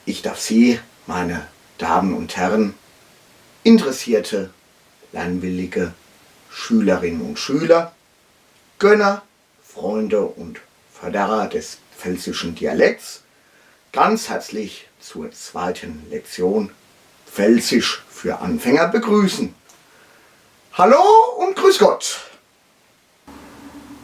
Ich darf Sie, meine Damen und Herren, interessierte, lernwillige Schülerinnen und Schüler, Gönner, Freunde und Förderer des pfälzischen Dialekts, ganz herzlich zur zweiten Lektion Pfälzisch für Anfänger begrüßen. Hallo und grüß Gott!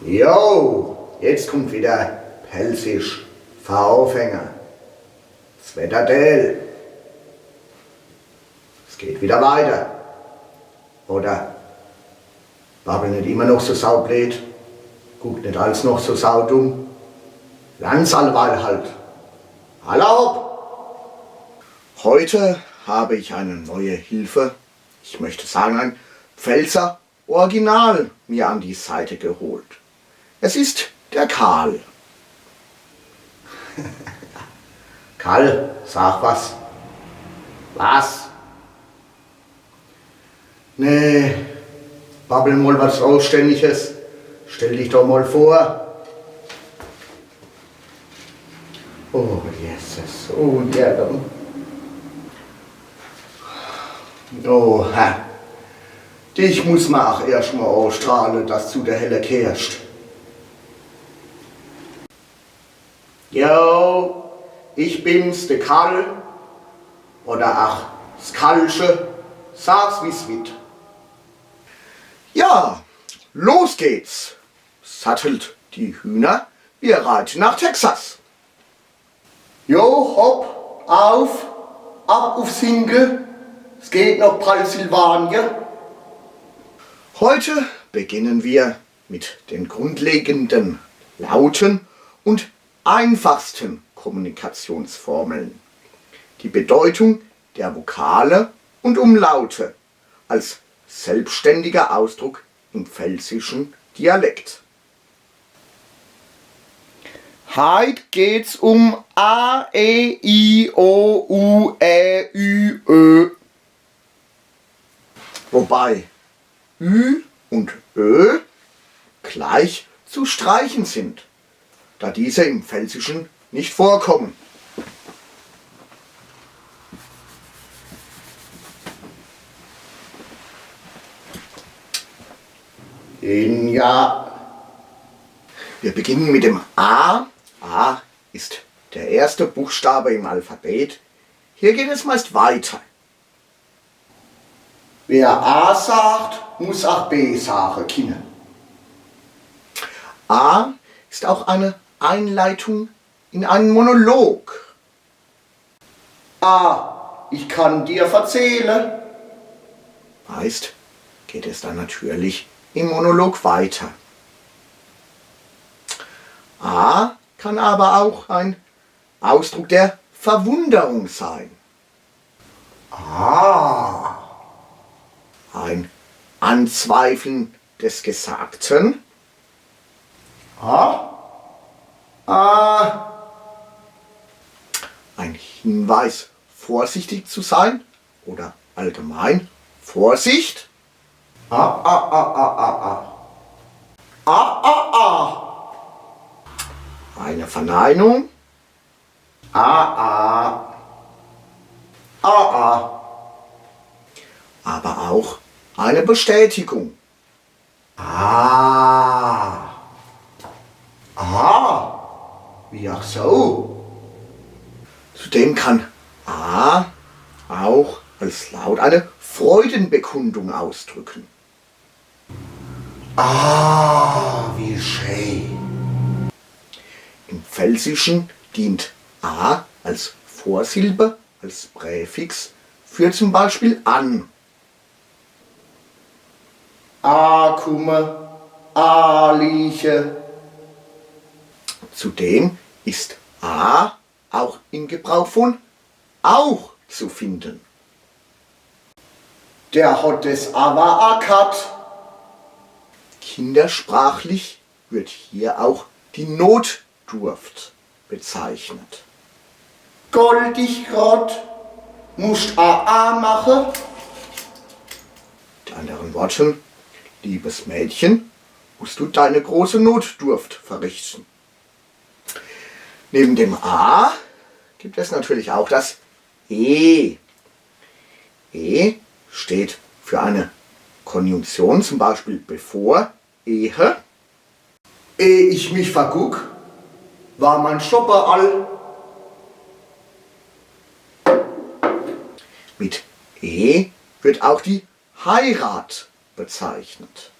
Jo, jetzt kommt wieder Pfälzisch für Anfänger. Das Wetterdell. Es geht wieder weiter. Oder? Babbel nicht immer noch so saublöd. Guckt nicht alles noch so saudumm. Lern's alleweil halt. Erlaub! Heute habe ich eine neue Hilfe, ich möchte sagen ein Pfälzer Original, mir an die Seite geholt. Es ist der Karl. Karl, sag was. Was? Nee, babbel mal was Ausständiges. Stell dich doch mal vor. Oh, Jesus, oh, ja. Oh, Herr. Dich muss man auch erst mal ausstrahlen, dass du der Helle kehrst. Jo, ich bin's, der Karl. Oder ach, das Kalsche. Sag's wie's wird. Ja, los geht's. Sattelt die Hühner, wir reiten nach Texas. Jo, hopp, auf, ab auf Single. Es geht nach Pennsylvania. Heute beginnen wir mit den grundlegenden Lauten und einfachsten Kommunikationsformeln. Die Bedeutung der Vokale und Umlaute als selbstständiger Ausdruck im pfälzischen Dialekt. Heute geht's um A, E, I, O, U, Ä, Ü, Ö. Wobei Ü und Ö gleich zu streichen sind, da diese im Pfälzischen nicht vorkommen. Ja, wir beginnen mit dem A. A ist der erste Buchstabe im Alphabet. Hier geht es meist weiter. Wer A sagt, muss auch B sagen können. A ist auch eine Einleitung in einen Monolog. A, ich kann dir erzählen. Meist geht es dann natürlich im Monolog weiter. A kann aber auch ein Ausdruck der Verwunderung sein. Ah. Ein Anzweifeln des Gesagten. Ah. Ah. Ein Hinweis, vorsichtig zu sein oder allgemein Vorsicht. Ah, ah, ah, ah, ah, ah. Ah, ah, ah. Eine Verneinung. Ah, ah. Ah, ah. Aber auch eine Bestätigung. Ah. Ah. Wie auch so. Zudem kann A auch als Laut eine Freudenbekundung ausdrücken. Ah, wie schön. Im Pfälzischen dient A als Vorsilbe, als Präfix für zum Beispiel an. A kumme, A lieche. Zudem ist A auch im Gebrauch von auch zu finden. Der hat es aber ackert. Kindersprachlich wird hier auch die Notdurft bezeichnet. Goldig grad, musst a machen. Mit anderen Worten, liebes Mädchen, musst du deine große Notdurft verrichten. Neben dem A gibt es natürlich auch das E. E steht für eine Konjunktion, zum Beispiel bevor, ehe. Ehe ich mich verguck, war mein Schopper all. Mit E wird auch die Heirat bezeichnet.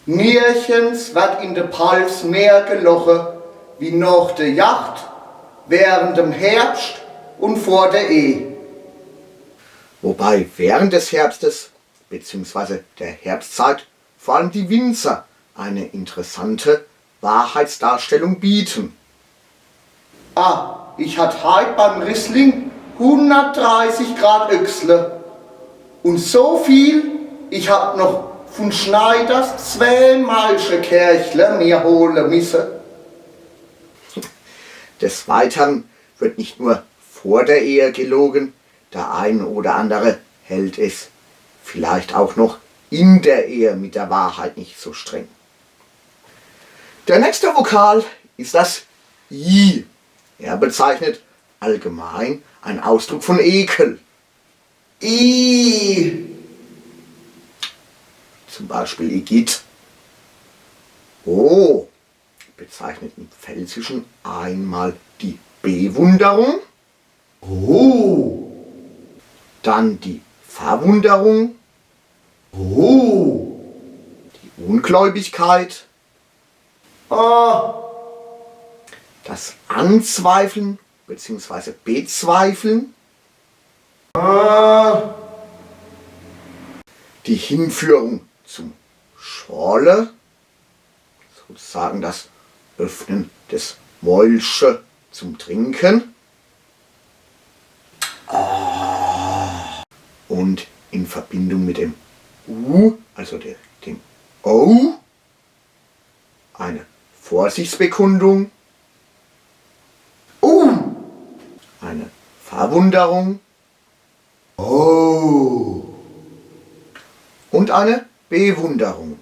Nirchens wird in de Pals mehr geloche, wie noch de Yacht während dem Herbst und vor der Ehe. Wobei während des Herbstes bzw. der Herbstzeit vor allem die Winzer eine interessante Wahrheitsdarstellung bieten. Ich hatte heute beim Riesling 130 Grad Öchsle und so viel, ich hab noch von Schneiders 2 Malsche Kerchle mir holen müssen. Des Weiteren wird nicht nur vor der Ehe gelogen, der ein oder andere hält es vielleicht auch noch in der Ehe mit der Wahrheit nicht so streng. Der nächste Vokal ist das I. Er bezeichnet allgemein einen Ausdruck von Ekel. I. Zum Beispiel Igitt. O bezeichnet im Pfälzischen einmal die Bewunderung. Oh. Dann die Verwunderung. Oh. Die Ungläubigkeit. Das Anzweifeln bzw. Bezweifeln. Die Hinführung zum Schorle, sozusagen das Öffnen des Mäulsche zum Trinken. Und in Verbindung mit dem U, also dem O, eine Vorsichtsbekundung, eine Verwunderung, und eine Bewunderung.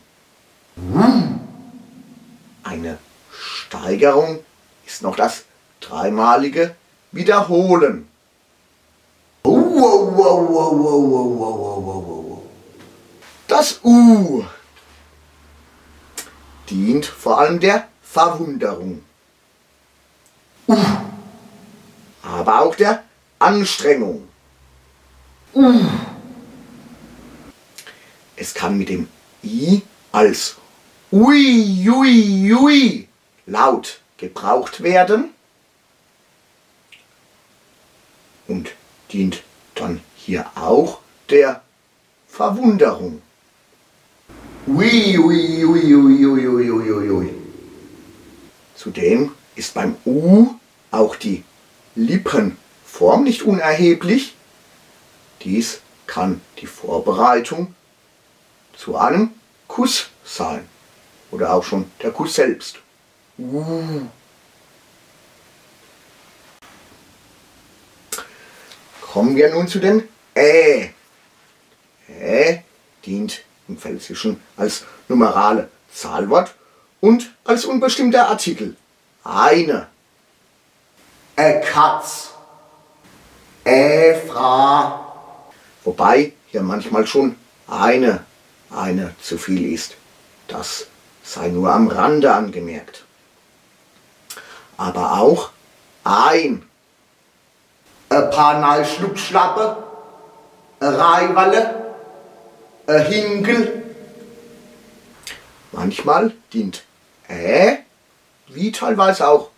Eine Steigerung ist noch das dreimalige Wiederholen. Das U dient vor allem der Verwunderung, aber auch der Anstrengung. Es kann mit dem I als Ui, Ui, Ui Laut gebraucht werden und dient dann hier auch der Verwunderung. Ui, ui, ui, ui, ui, ui, ui, ui. Zudem ist beim U auch die Lippenform nicht unerheblich. Dies kann die Vorbereitung zu einem Kuss sein oder auch schon der Kuss selbst. Kommen wir nun zu den Ä. Ä dient im Pfälzischen als numerale Zahlwort und als unbestimmter Artikel. Eine. Katz. Fra. Wobei hier manchmal schon eine zu viel ist. Das sei nur am Rande angemerkt. Aber auch ein. Paar neue Schlupfschlappe, Reiwalle, Hingel. Manchmal dient wie teilweise auch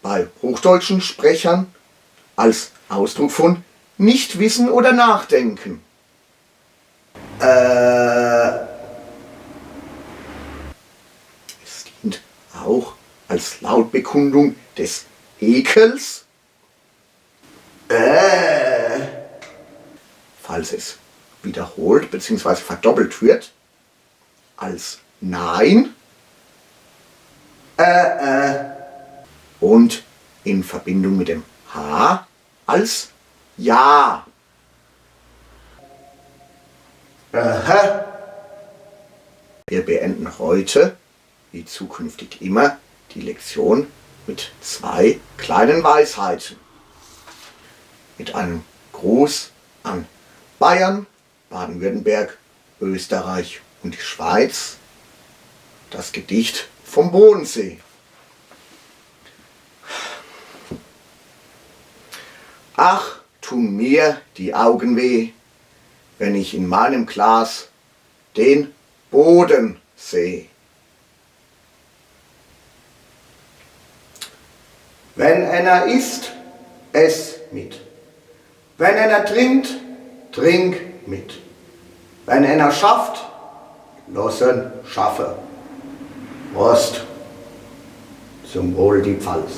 bei hochdeutschen Sprechern, als Ausdruck von Nichtwissen oder Nachdenken. Es dient auch als Lautbekundung des Ekels. Falls es wiederholt bzw. verdoppelt wird, als Nein. Und in Verbindung mit dem H als Ja. Wir beenden heute, wie zukünftig immer, die Lektion mit 2 kleinen Weisheiten. Mit einem Gruß an Bayern, Baden-Württemberg, Österreich und die Schweiz. Das Gedicht vom Bodensee. Ach, tun mir die Augen weh, wenn ich in meinem Glas den Boden seh. Wenn einer isst, ess mit. Wenn einer trinkt, trink mit. Wenn einer schafft, lossen schaffe. Prost, zum Wohl die Pfalz.